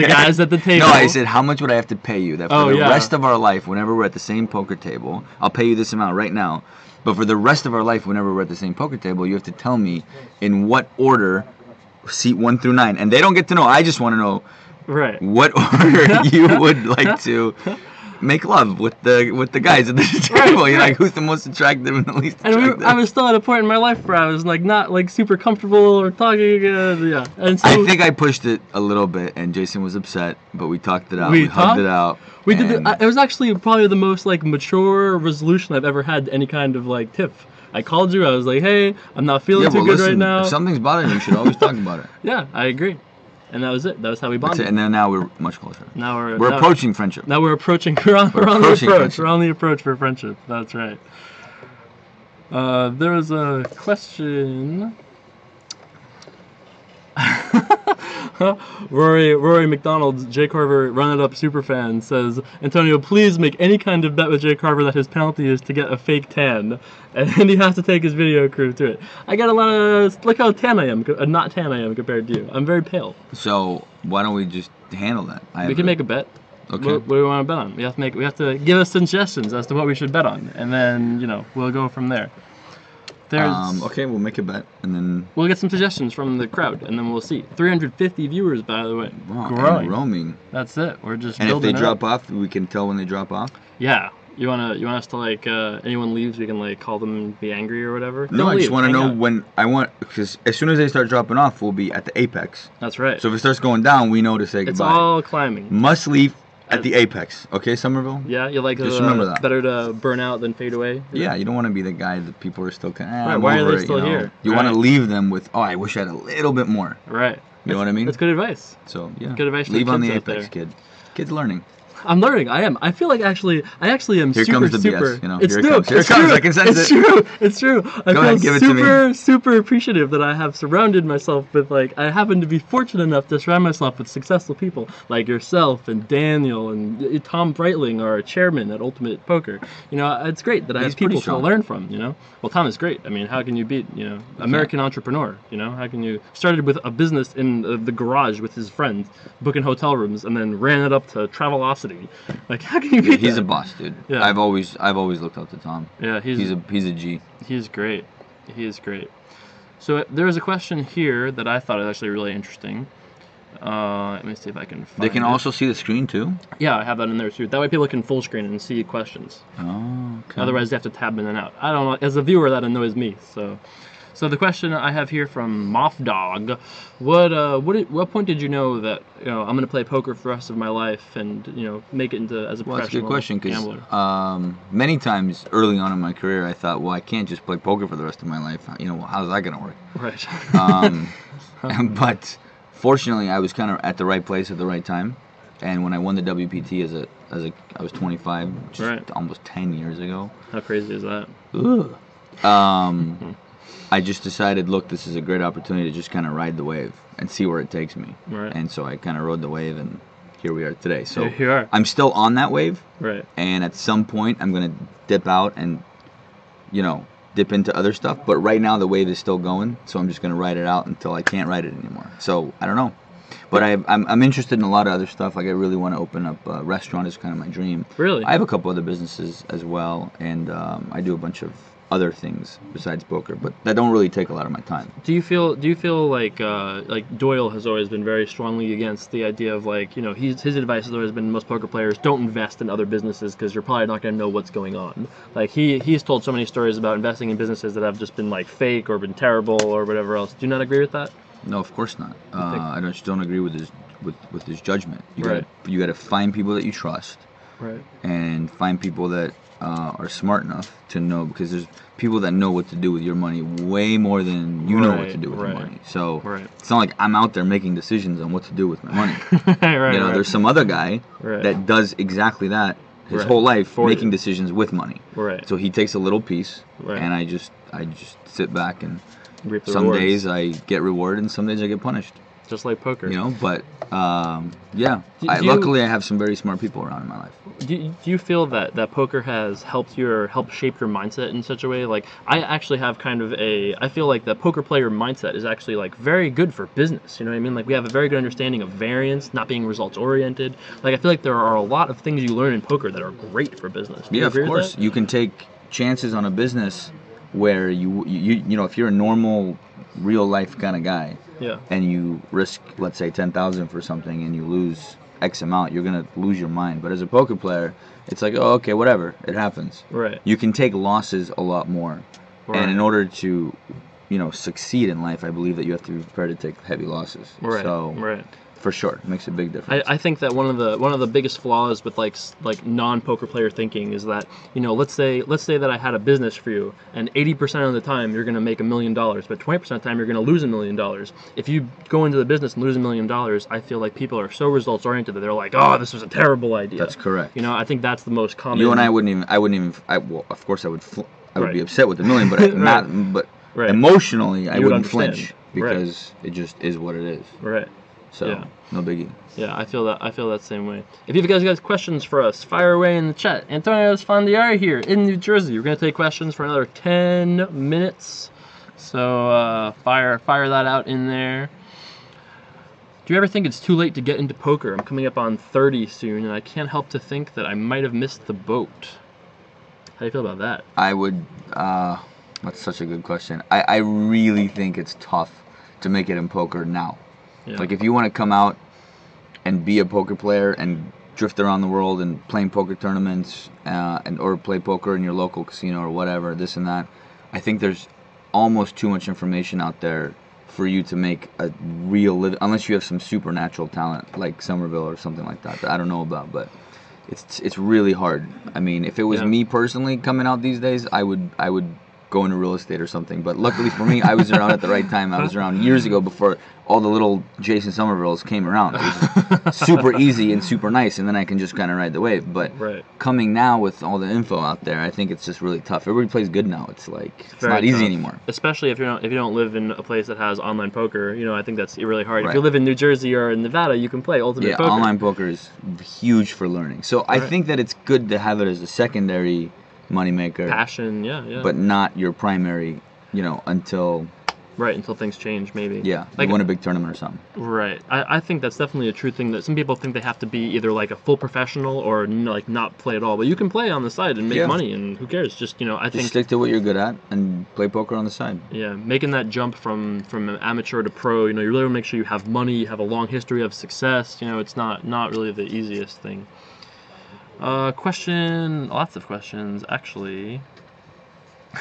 guys at the table. No, I said, how much would I have to pay you that for the rest of our life, whenever we're at the same poker table, I'll pay you this amount right now. But for the rest of our life, whenever we're at the same poker table, you have to tell me in what order, seat 1 through 9. And they don't get to know. I just want to know what order you would like to make love with the guys at the table. You're like, who's the most attractive and the least attractive? And I was still at a point in my life where I was like not like super comfortable or talking. And so I think I pushed it a little bit, and Jason was upset, but we talked it out. We hugged it out. We did. It was actually probably the most like mature resolution I've ever had to any kind of like tiff. I called you. I was like, hey, I'm not feeling too good right now. If something's bothering you, you should always talk about it. Yeah, I agree. And that was it. That was how we bonded. That's it. And then now we're much closer. Now we're approaching friendship. Now we're approaching. We're on the approach. Friendship. We're on the approach for friendship. That's right. There was a question. Rory McDonald, Jay Carver, Run It Up superfan, says, Antonio, please make any kind of bet with Jay Carver that his penalty is to get a fake tan, and he has to take his video crew to it. I got a lot of, look how tan I am, not tan I am compared to you. I'm very pale. So why don't we just handle that? We can make a bet. Okay. What do we want to bet on? We have to give us suggestions as to what we should bet on, and then we'll go from there. Okay, we'll make a bet, and then we'll get some suggestions from the crowd, and then we'll see. 350 viewers, by the way. Wow, growing. Roaming. That's it. We're just. And if they drop off, we can tell when they drop off. Yeah. You want us to like anyone leaves, we can like call them and be angry or whatever. No, I just want to know when because as soon as they start dropping off, we'll be at the apex. That's right. So if it starts going down, we know to say goodbye. It's all climbing. Must leave at the apex. Okay, Somerville? Yeah, you like just remember that. Better to burn out than fade away? Yeah, you don't want to be the guy that people are still kind of, right, why are they still here? You want to leave them with, oh, I wish I had a little bit more. Right. You know what I mean? That's good advice. So, yeah. Good advice. Leave on the apex, kid. Kid's learning. I'm learning. I am. I feel like I actually am here super, comes the super. BS, It's here true. Here it comes. I can sense it. It's true. I Go feel ahead, give it to me. super appreciative that I have surrounded myself with I happen to be fortunate enough to surround myself with successful people like yourself and Daniel and Tom Breitling, our chairman at UltimatePoker. It's great that I have people to learn from. Well, Tom is great. I mean, how can you beat American entrepreneur? How can you started with a business in the garage with his friends, booking hotel rooms, and then ran it up to Travelocity audacity. Like, how can you beat He's that? a boss, dude. Yeah. I've always looked up to Tom. Yeah, he's a G. He's great. He is great. So there was a question here that I thought was actually really interesting. Let me see if I can find They can it. also see the screen too? Yeah, I have that in there too. That way people can full screen and see questions. Oh, okay. Otherwise, you have to tab in and out. I don't know. As a viewer, that annoys me. So the question I have here from Moff Dog: what point did you know that I'm going to play poker for the rest of my life and make it into as a Well, that's a professional good question gambler? because many times early on in my career, I thought, well, I can't just play poker for the rest of my life. How's that going to work? Right. But fortunately, I was kind of at the right place at the right time. And when I won the WPT I was 25, just almost 10 years ago. How crazy is that? Ugh. I just decided, look, this is a great opportunity to just kind of ride the wave and see where it takes me. Right. And so I kind of rode the wave, and here we are today. So here you are. I'm still on that wave. Right. And at some point, I'm going to dip out and, dip into other stuff. But right now, the wave is still going, so I'm just going to ride it out until I can't ride it anymore. So I don't know. But I'm interested in a lot of other stuff. Like, I really want to open up a restaurant is kind of my dream. Really? I have a couple other businesses as well, and I do a bunch of other things besides poker, but that don't really take a lot of my time. Do you feel like Doyle has always been very strongly against the idea of his advice has always been most poker players don't invest in other businesses because you're probably not going to know what's going on. Like he's told so many stories about investing in businesses that have just been like fake or been terrible or whatever else. Do you not agree with that? No, of course not. I just don't agree with his judgment. You Right. gotta find people that you trust, right, and find people that are smart enough to know, because there's people that know what to do with your money way more than you know what to do with your money. So it's not like I'm out there making decisions on what to do with my money. There's some other guy that does exactly that his whole life, making decisions with money. Right. So he takes a little piece, and I just sit back, and some days I get rewarded and some days I get punished. Just like poker. But luckily I have some very smart people around in my life. Do you feel that poker has helped shape your mindset in such a way? Like, I actually have I feel like the poker player mindset is actually like very good for business. You know what I mean? Like, we have a very good understanding of variance, not being results oriented. Like, I feel like there are a lot of things you learn in poker that are great for business. Do you agree of course. with that? You can take chances on a business where you if you're a normal real life kind of guy, and you risk, let's say, 10,000 for something and you lose X amount, you're gonna lose your mind. But as a poker player, it's like, oh, okay, whatever, it happens. Right. You can take losses a lot more, and in order to, succeed in life, I believe that you have to be prepared to take heavy losses. Right. So, for sure, it makes a big difference. I think that one of the biggest flaws with like non-poker player thinking is that let's say that I had a business for you, and 80% of the time you're going to make $1 million, but 20% of the time you're going to lose $1 million. If you go into the business and lose $1 million, I feel like people are so results oriented that they're like, oh, this was a terrible idea. That's correct. I think that's the most common. You and I wouldn't even. Well, of course I would. I would be upset with the million, but emotionally I wouldn't flinch, because it just is what it is. Right. So, no biggie. Yeah, I feel that same way. If you guys got questions for us, fire away in the chat. Antonio Esfandiari here in New Jersey. We're going to take questions for another 10 minutes. So, fire that out in there. Do you ever think it's too late to get into poker? I'm coming up on 30 soon, and I can't help to think that I might have missed the boat. How do you feel about that? I would, that's such a good question. I really think it's tough to make it in poker now. Yeah. Like, if you want to come out and be a poker player and drift around the world and playing poker tournaments or play poker in your local casino or whatever, this and that, I think there's almost too much information out there for you to make a real living, unless you have some supernatural talent like Somerville or something like that I don't know about. But it's really hard. I mean, if it was me personally coming out these days, I would go into real estate or something. But luckily for me, I was around at the right time. I was around years ago before all the little Jason Somervilles came around. It was super easy and super nice, and then I can just kind of ride the wave. But coming now with all the info out there, I think it's just really tough. Everybody plays good now. It's like it's not easy anymore. Especially if you don't live in a place that has online poker. I think that's really hard. If you live in New Jersey or in Nevada, you can play UltimatePoker. Yeah, online poker is huge for learning. So I think that it's good to have it as a secondary moneymaker, passion, yeah, but not your primary, until Right, until things change, maybe. Yeah, Like, you win a big tournament or something. right. I think that's definitely a true thing, that some people think they have to be either like a full professional or like not play at all. But you can play on the side and make money, and who cares? Just, you know, I think stick to what you're good at and play poker on the side. yeah, making that jump from amateur to pro, you know, you really want to make sure you have money, you have a long history of success. You know, it's not really the easiest thing. Lots of questions actually.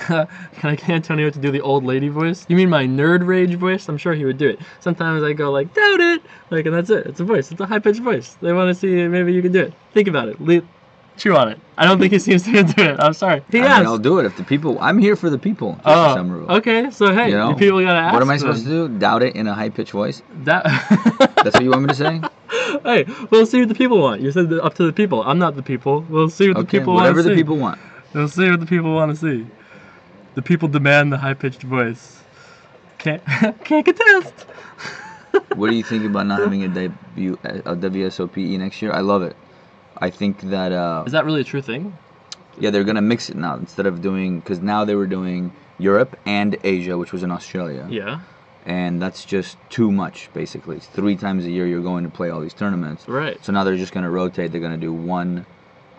Can I get Antonio to do the old lady voice? You mean my nerd rage voice? I'm sure he would do it. Sometimes I go like, doubt it! Like, and that's it. It's a voice. It's a high-pitched voice. They want to see maybe you can do it. Think about it. Chew on it. I don't think he seems to do it. I'm sorry. He asked. I'll do it if the people... I'm here for the people. Oh, okay. So, hey, the people gotta ask. What am I supposed to do? Doubt it in a high-pitched voice? That's what you want me to say? Hey, we'll see what the people want. You said up to the people. I'm not the people. We'll see what the people want to see. Whatever the people want. We'll see what the people want to see. The people demand the high-pitched voice. Can't contest. What do you think about not having a WSOPE next year? I love it. I think that... Is that really a true thing? Yeah, they're going to mix it now. Instead of doing... Because now they were doing Europe and Asia, which was in Australia. Yeah. And that's just too much, basically. It's 3 times a year you're going to play all these tournaments. Right. So now they're just going to rotate. They're going to do 1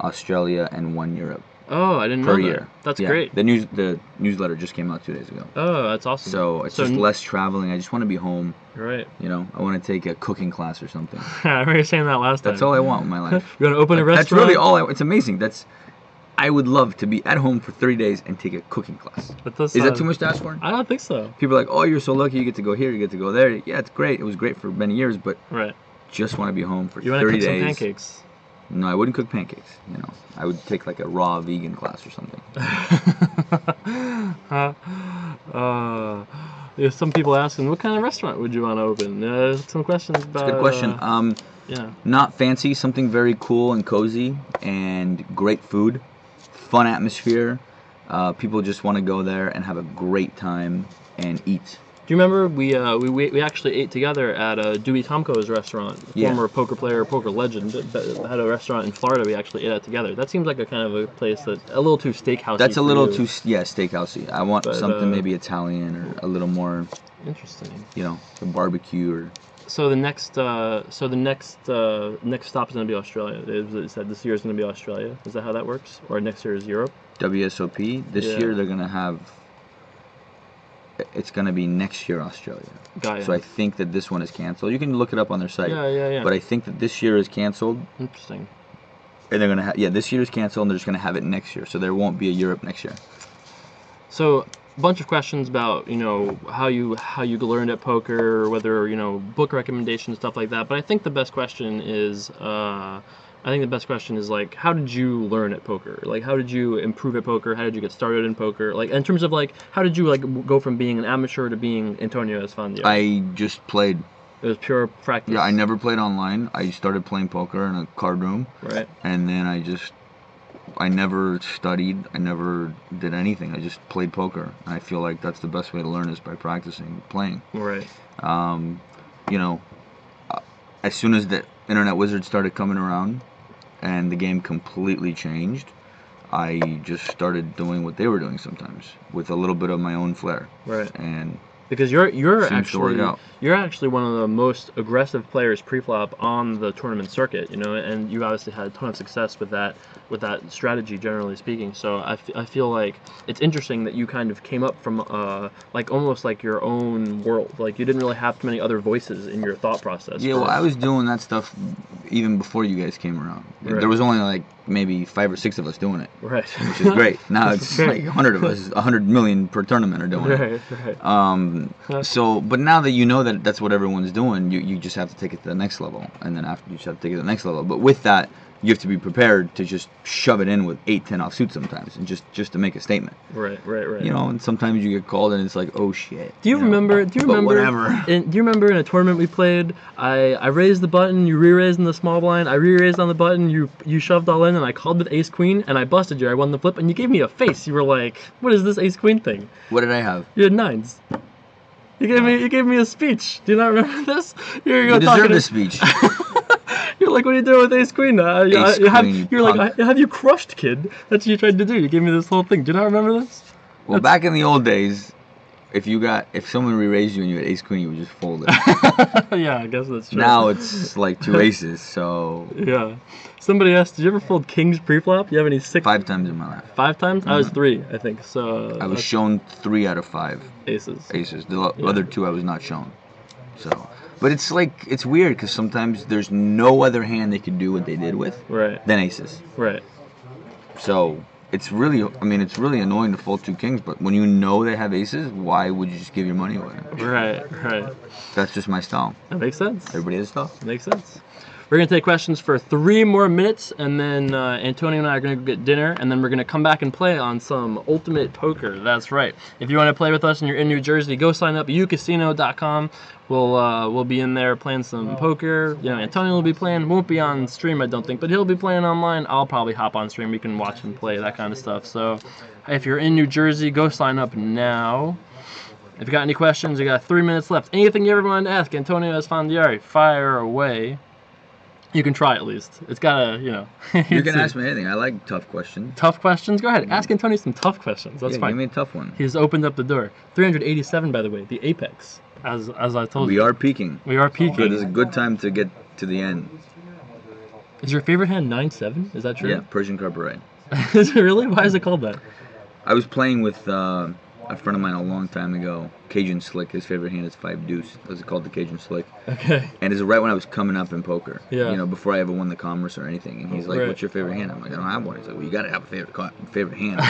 Australia and 1 Europe. Oh, I didn't know that. Per year. That's great. The newsletter just came out 2 days ago. Oh, that's awesome. So it's just less traveling. I just want to be home. Right. You know, I want to take a cooking class or something. I remember you saying that last time. That's all I want in my life. You want to open a restaurant? That's really all it's amazing. I would love to be at home for 3 days and take a cooking class. Is that too much to ask for? I don't think so. People are like, oh, you're so lucky. You get to go here. You get to go there. Yeah, it's great. It was great for many years, but just want to be home for 30 days. You want to cook some pancakes? No, I wouldn't cook pancakes. You know, I would take like a raw vegan class or something. Some people asking, what kind of restaurant would you want to open? Some questions about... That's a good question. Yeah. Not fancy, something very cool and cozy and great food, fun atmosphere. People just want to go there and have a great time and eat. Do you remember we actually ate together at Dewey Tomko's restaurant? Former poker player, poker legend, had a restaurant in Florida. We actually ate at together. That seems like a kind of a place that's a little too steakhousey. That's a little too steakhousey. I want something maybe Italian or a little more interesting. You know, a barbecue or. So the next stop is going to be Australia. It said this year is going to be Australia. Is that how that works? Or next year is Europe? WSOP. This year they're going to have. It's going to be next year Australia. Got it. So I think that this one is canceled. You can look it up on their site. Yeah. But I think that this year is canceled. Interesting. And they're going to have, this year is canceled and they're just going to have it next year. So there won't be a Europe next year. So a bunch of questions about, you know, how you learned at poker, whether, you know, book recommendations, stuff like that. But I think the best question is, like, how did you learn at poker? Like, how did you improve at poker? How did you get started in poker? Like, in terms of, like, how did you, like, go from being an amateur to being Antonio Esfandiari? I just played. It was pure practice? Yeah, I never played online. I started playing poker in a card room. Right. And then I never studied. I never did anything. I just played poker. I feel like that's the best way to learn is by practicing playing. Right. You know, as soon as the Internet Wizards started coming around and the game completely changed, I just started doing what they were doing sometimes with a little bit of my own flair. Right. And because you're actually one of the most aggressive players pre-flop on the tournament circuit, you know, and you obviously had a ton of success with that strategy, generally speaking. So I feel like it's interesting that you kind of came up from like almost like your own world. Like you didn't really have too many other voices in your thought process. Yeah, well, I was doing that stuff even before you guys came around. Right. There was only like maybe 5 or 6 of us doing it. Right. Which is great. Now it's like 100 of us, 100 million per tournament are doing it. Right. So, but now that you know that that's what everyone's doing, you just have to take it to the next level, and then after you just have to take it to the next level. But with that, you have to be prepared to just shove it in with 8-10 offsuit sometimes, and just to make a statement. Right. You know, and sometimes you get called, and it's like, oh shit. Do you remember? Whatever. Do you remember in a tournament we played? I raised the button, you re-raised in the small blind. I re-raised on the button, you shoved all in, and I called with ace queen, and I busted you. I won the flip, and you gave me a face. You were like, "What is this ace queen thing?" What did I have? You had 9s. You gave me a speech. Do you not remember this? You deserve a speech. You're like, what are you doing with ace queen? You're like, have you crushed, kid? That's what you tried to do. You gave me this whole thing. Do you not remember this? Well, back in the old days, if someone re-raised you and you had ace queen, you would just fold it. Yeah, I guess that's true. Now it's like 2 aces, so Yeah. Somebody asked, did you ever fold kings pre-flop? You have any 6? 5 times in my life. 5 times? I was 3, I think. So I was shown 3 out of 5 aces. The other 2 I was not shown. So, but it's weird because sometimes there's no other hand they could do what they did with than aces. Right. So it's really annoying to fold 2 kings, but when you know they have aces, why would you just give your money away? Right. That's just my style. That makes sense. Everybody has style. Makes sense. We're going to take questions for 3 more minutes, and then Antonio and I are going to go get dinner, and then we're going to come back and play on some Ultimate Poker. That's right. If you want to play with us and you're in New Jersey, go sign up at ucasino.com. We'll be in there playing some poker. You know, Antonio will be playing. Won't be on stream, I don't think, but he'll be playing online. I'll probably hop on stream. We can watch him play, that kind of stuff. So if you're in New Jersey, go sign up now. If you got any questions, you got 3 minutes left. Anything you ever wanted to ask Antonio Esfandiari, fire away. You can try at least. It's gotta, you know. You can ask me anything. I like tough questions. Tough questions? Go ahead. Ask Antonio some tough questions. That's fine. Give me a tough one. He's opened up the door. 387, by the way, the apex. As I told you. We are peaking. We are peaking. It is a good time to get to the end. Is your favorite hand 9-7? Is that true? Yeah, Persian carpet right. Is it really? Why is it called that? I was playing with a friend of mine a long time ago, Cajun Slick. His favorite hand is 5 deuce. That was called the Cajun Slick. Okay. And it's right when I was coming up in poker. Yeah. You know, before I ever won the commerce or anything. And he's like, "What's your favorite hand?" I'm like, "I don't have one." He's like, "Well, you gotta have a favorite hand,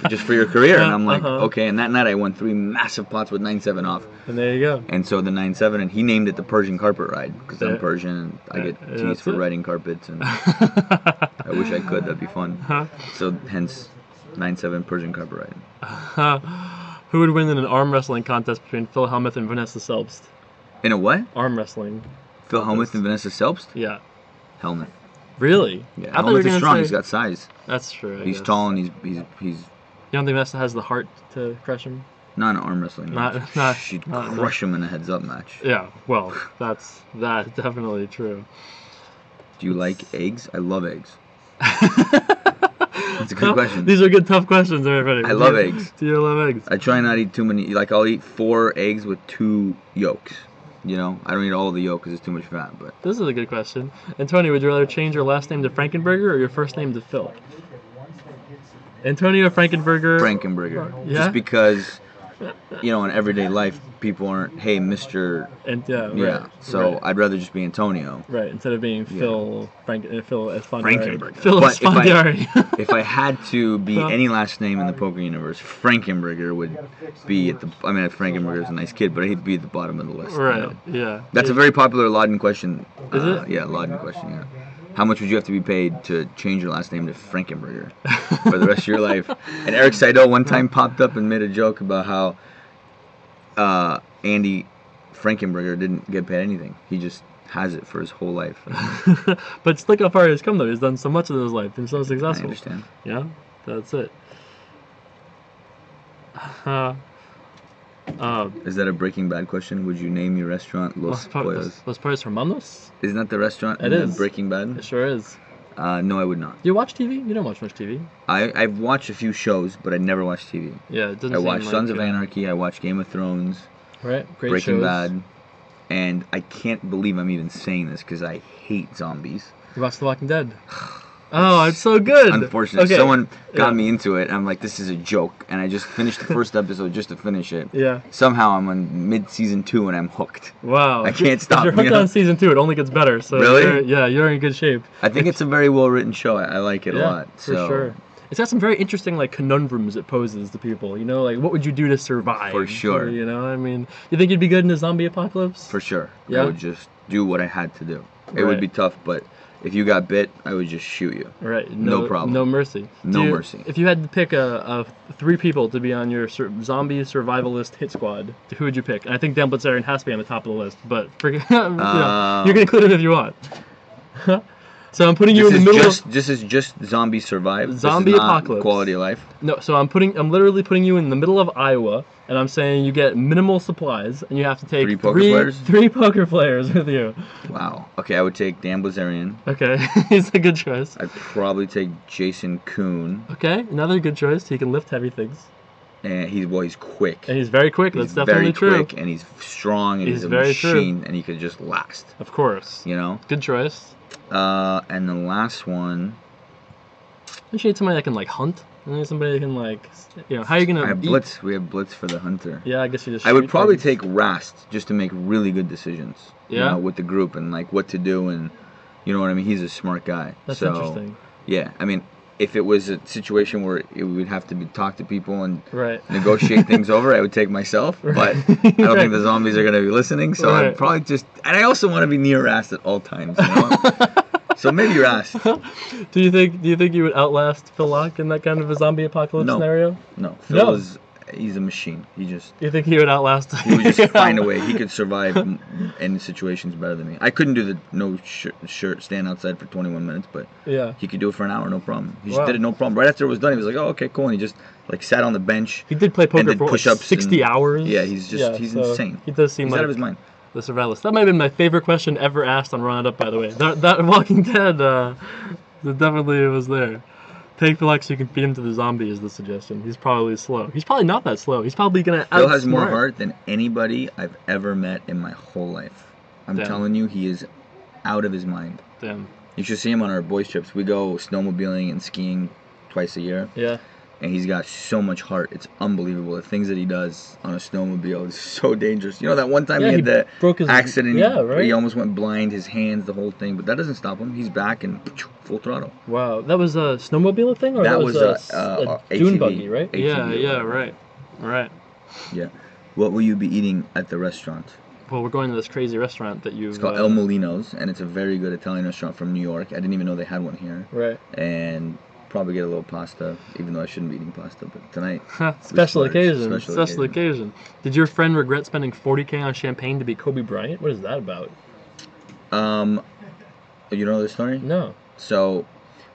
just for your career." And I'm like, "Okay." And that night I won 3 massive pots with 9-7 off. And there you go. And so the 9-7, and he named it the Persian carpet ride because I'm Persian and I get teased for riding carpets. And I wish I could. That'd be fun. So hence 9-7 Persian carpet ride. Who would win in an arm wrestling contest between Phil Hellmuth and Vanessa Selbst? In a what? Arm wrestling. Phil Hellmuth and Vanessa Selbst? Yeah. Hellmuth. Really? Yeah. Hellmuth is strong. He's got size. That's true. He's tall and he's. You don't think Vanessa has the heart to crush him? Not an arm wrestling match. She'd crush him in a heads-up match. Yeah. Well, that's definitely true. Do you like eggs? I love eggs. That's a good question. These are good, tough questions, everybody. I love eggs. Do you love eggs? I try not to eat too many. Like, I'll eat 4 eggs with 2 yolks. You know, I don't eat all of the yolk because it's too much fat. But this is a good question. Antonio, would you rather change your last name to Frankenberger or your first name to Phil? Antonio Frankenberger. Frankenberger. Yeah? Just because, you know, in everyday life, people aren't, "Hey, Mr." And yeah. So I'd rather just be Antonio. Right, instead of being Phil Esfandiari. Frankenberger. Phil Esfandiari. If I had to be any last name in the poker universe, Frankenberger would be at the. I mean, Frankenberger is a nice kid, but he'd be at the bottom of the list. Right. You know? Yeah. That's a very popular Laden question. Is it? Yeah, Laden question. Yeah. How much would you have to be paid to change your last name to Frankenberger for the rest of your life? And Eric Seidel one time popped up and made a joke about how Andy Frankenberger didn't get paid anything. He just has it for his whole life. But look how far he's come, though. He's done so much in his life and so successful. I understand. Yeah, that's it. Is that a Breaking Bad question? Would you name your restaurant Los Pollos? Los Pollos Hermanos? Isn't that the restaurant in Breaking Bad? It sure is. No, I would not. You watch TV? You don't watch much TV. I've watched a few shows, but I never watched TV. Yeah, it doesn't. I watched Sons of Anarchy. I watched Game of Thrones. Right, great Breaking shows. Bad. And I can't believe I'm even saying this because I hate zombies. You watched The Walking Dead? Oh, it's so good. Unfortunately, someone got me into it. And I'm like, this is a joke. And I just finished the first episode just to finish it. Yeah. Somehow I'm on mid-season 2 and I'm hooked. Wow. I can't stop. If you're hooked on season 2, it only gets better. So really? You're in good shape. I think it's a very well-written show. I like it a lot. For sure. It's got some very interesting conundrums it poses to people. You know, what would you do to survive? For sure. You know, I mean, you think you'd be good in a zombie apocalypse? For sure. Yeah? I would just do what I had to do. It would be tough, but if you got bit, I would just shoot you. Right. No problem. No mercy. No mercy. If you had to pick 3 people to be on your zombie survivalist hit squad, who would you pick? And I think Dan Blitzarian has to be on the top of the list, but you can include it if you want. So I'm putting you in the middle of... This is just zombie survive? Zombie this is not apocalypse. Quality of life? No, so I'm literally putting you in the middle of Iowa, and I'm saying you get minimal supplies, and you have to take 3 poker players with you. Wow. Okay, I would take Dan Blazarian. Okay, he's a good choice. I'd probably take Jason Kuhn. Okay, another good choice. He can lift heavy things. And he's quick. And he's very quick. That's definitely true. Very quick, and he's strong, and he's a very machine, true. and he could just last. Of course. You know? Good choice. And the last one... You should need somebody that can, like, hunt. You need somebody that can, like... You know, how are you going to... Blitz. We have Blitz for the hunter. Yeah, I guess you just... I would probably take Rast just to make really good decisions. Yeah? You know, with the group, and, like, what to do, and... You know what I mean? He's a smart guy. That's interesting. Yeah, I mean... If it was a situation where it would have to talk to people and negotiate things over, I would take myself. But I don't think the zombies are going to be listening, so I'd probably just... And I also want to be near Rast at all times, you know? So maybe Rast. Do you think you would outlast Phil Locke in that kind of a zombie apocalypse scenario? No. Phil is... He's a machine. You think he would outlast? He would just find a way. He could survive in situations better than me. I couldn't do the no shirt stand outside for 21 minutes, but he could do it for an hour, no problem. He just did it, no problem. Right after it was done, he was like, "Oh, okay, cool," and he just like sat on the bench. He did play poker for push-ups 60 hours. Yeah, he's insane. He does seem he's like out of his mind. The survivalist. That might have been my favorite question ever asked on Run It Up, by the way. That Walking Dead, that definitely was there. Take Phil so you can feed him to the zombie is the suggestion. He's probably slow. He's probably not that slow. He's probably going to Phil has more heart than anybody I've ever met in my whole life. I'm telling you, he is out of his mind. Damn. You should see him on our boys' trips. We go snowmobiling and skiing twice a year. Yeah. And he's got so much heart. It's unbelievable. The things that he does on a snowmobile is so dangerous. You know that one time he had that accident? He almost went blind, his hands, the whole thing. But that doesn't stop him. He's back and full throttle. Wow. That was a snowmobile thing? Or that was a dune buggy, right? ATV, Right. Yeah. What will you be eating at the restaurant? Well, we're going to this crazy restaurant that It's called El Molino's, and it's a very good Italian restaurant from New York. I didn't even know they had one here. Right. And... probably get a little pasta, even though I shouldn't be eating pasta, but tonight. Special occasion. Did your friend regret spending $40K on champagne to beat Kobe Bryant? What is that about? You know the story? No. So,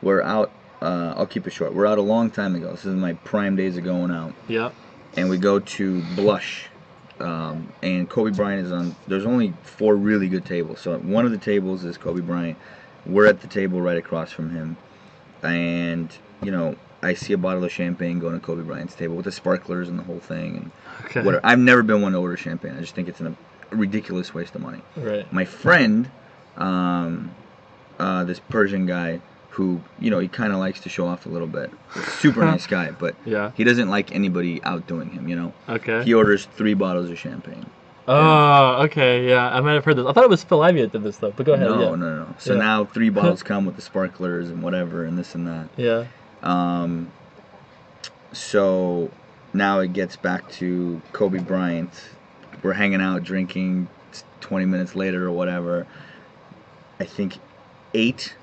we're out, I'll keep it short. We're out a long time ago. This is my prime days of going out. Yeah. And we go to Blush. And Kobe Bryant is on, there's only 4 really good tables. So one of the tables is Kobe Bryant. We're at the table right across from him. And, you know, I see a bottle of champagne going to Kobe Bryant's table with the sparklers and the whole thing. And whatever. I've never been one to order champagne. I just think it's a ridiculous waste of money. Right. My friend, this Persian guy who, you know, he kind of likes to show off a little bit. Super nice guy, but he doesn't like anybody outdoing him, you know. Okay. He orders 3 bottles of champagne. Oh, okay, yeah. I might have heard this. I thought it was Phil Ivey that did this, though, but go ahead. No. So now 3 bottles come with the sparklers and whatever and this and that. Yeah. So now it gets back to Kobe Bryant. We're hanging out, drinking 20 minutes later or whatever. I think 8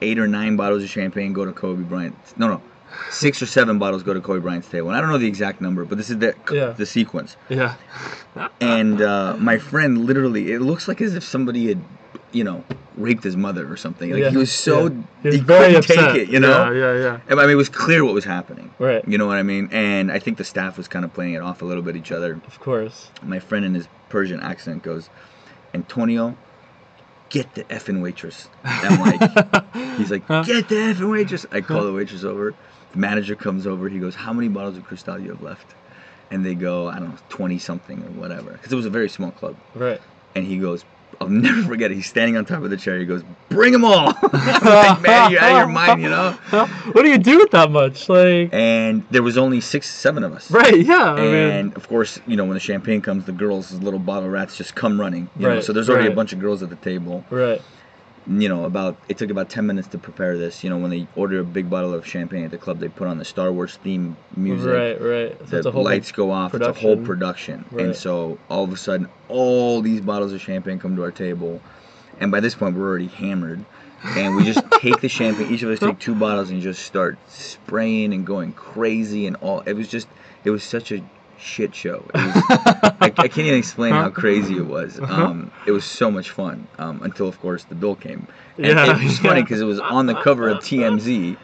or 9 bottles of champagne go to Kobe Bryant. No. 6 or 7 bottles go to Kobe Bryant's table. And I don't know the exact number, but this is the sequence. Yeah. And my friend literally, it looks like as if somebody had, you know, raped his mother or something. Like he was so, he was he very couldn't upset. take it, you know? Yeah. I mean, it was clear what was happening. Right. You know what I mean? And I think the staff was kind of playing it off a little bit each other. Of course. My friend in his Persian accent goes, Antonio, get the effing waitress. I'm like, he's like, get the effing waitress. I call the waitress over. The manager comes over. He goes, how many bottles of Cristal you have left? And they go, I don't know, 20-something or whatever. Because it was a very small club. Right. And he goes, I'll never forget it. He's standing on top of the chair. He goes, bring them all. I'm like, man, you're out of your mind, you know? What do you do with that much? Like. And there was only 6, 7 of us. Right, yeah. And, of course, you know, when the champagne comes, the girls, little bottle rats, just come running. You know? So there's already a bunch of girls at the table. Right. You know, it took about 10 minutes to prepare this. You know, when they order a big bottle of champagne at the club, they put on the Star Wars theme music. Right. So the lights go off. It's a whole production. Right. And so all of a sudden, all these bottles of champagne come to our table. And by this point, we're already hammered. And we just take the champagne. Each of us take 2 bottles and just start spraying and going crazy. And all. It was such a shit show. I can't even explain how crazy it was. It was so much fun until, of course, the bill came. And it was funny because it was on the cover of TMZ.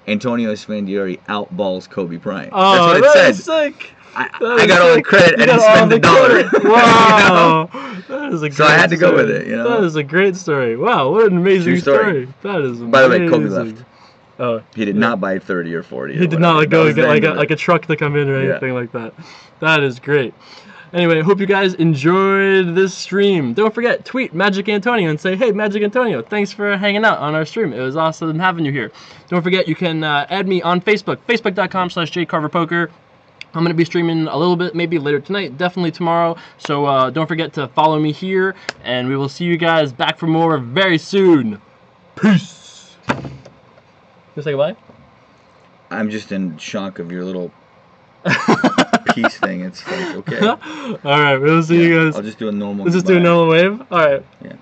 Antonio Esfandiari outballs Kobe Bryant. Oh, that's what it said. Sick. I got all the credit. I didn't spend the $1. Wow. You know? That is a great so I had to go with it. You know. That is a great story. Wow, what an amazing story. That is amazing. By the way, Kobe left. Oh, He did not buy 30 or 40. He did not like go and get like a truck to come in or anything like that. That is great. Anyway, hope you guys enjoyed this stream. Don't forget, tweet Magic Antonio and say, hey, Magic Antonio, thanks for hanging out on our stream. It was awesome having you here. Don't forget, you can add me on Facebook, facebook.com/jcarverpoker. I'm going to be streaming a little bit, maybe later tonight, definitely tomorrow. So don't forget to follow me here, and we will see you guys back for more very soon. Peace. You say goodbye? I'm just in shock of your little peace thing. It's like, okay. All right, we'll see you guys. I'll just do a normal. Let's just do a normal wave? All right. Yeah.